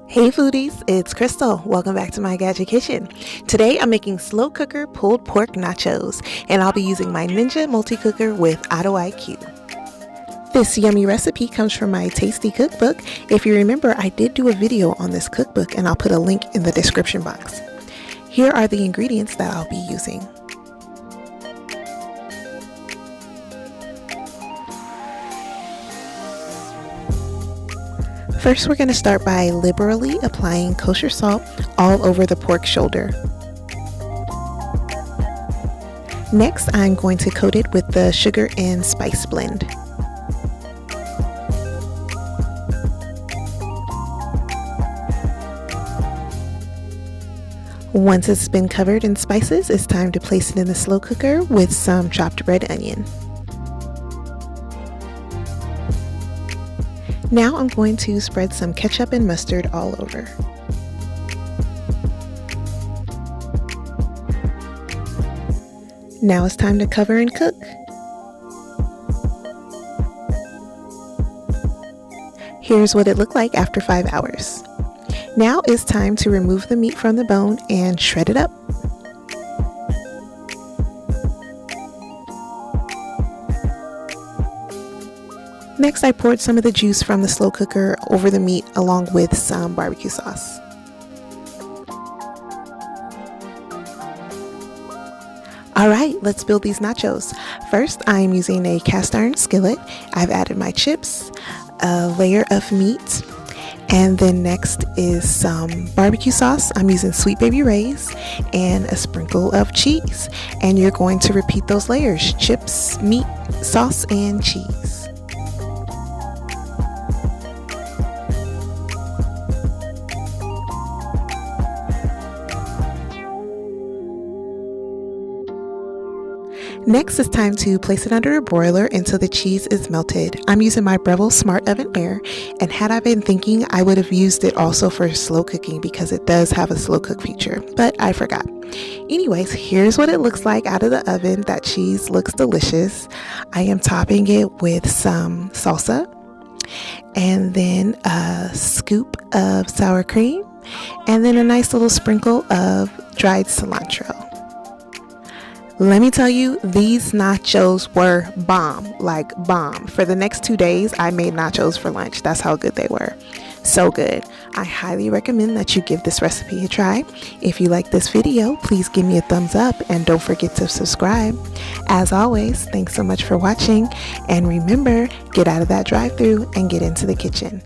Hey foodies, it's Crystal. Welcome back to my Gadget Kitchen. Today I'm making slow cooker pulled pork nachos, and I'll be using my Ninja multi-cooker with Auto IQ. This yummy recipe comes from my tasty cookbook. If you remember, I did do a video on this cookbook and I'll put a link in the description box. Here are the ingredients that I'll be using. First, we're going to start by liberally applying kosher salt all over the pork shoulder. Next, I'm going to coat it with the sugar and spice blend. Once it's been covered in spices, it's time to place it in the slow cooker with some chopped red onion. Now I'm going to spread some ketchup and mustard all over. Now it's time to cover and cook. Here's what it looked like after 5 hours. Now it's time to remove the meat from the bone and shred it up. Next, I poured some of the juice from the slow cooker over the meat along with some barbecue sauce. Alright, let's build these nachos. First, I'm using a cast iron skillet. I've added my chips, a layer of meat, and then next is some barbecue sauce. I'm using Sweet Baby Ray's and a sprinkle of cheese. And you're going to repeat those layers: chips, meat, sauce, and cheese. Next, it's time to place it under a broiler until the cheese is melted. I'm using my Breville Smart Oven Air, and had I been thinking, I would have used it also for slow cooking because it does have a slow cook feature, but I forgot. Anyways, here's what it looks like out of the oven. That cheese looks delicious. I am topping it with some salsa and then a scoop of sour cream and then a nice little sprinkle of dried cilantro. Let me tell you, these nachos were bomb, like bomb. For the next 2 days, I made nachos for lunch. That's how good they were. So good. I highly recommend that you give this recipe a try. If you like this video, please give me a thumbs up and don't forget to subscribe. As always, thanks so much for watching. And remember, get out of that drive-thru and get into the kitchen.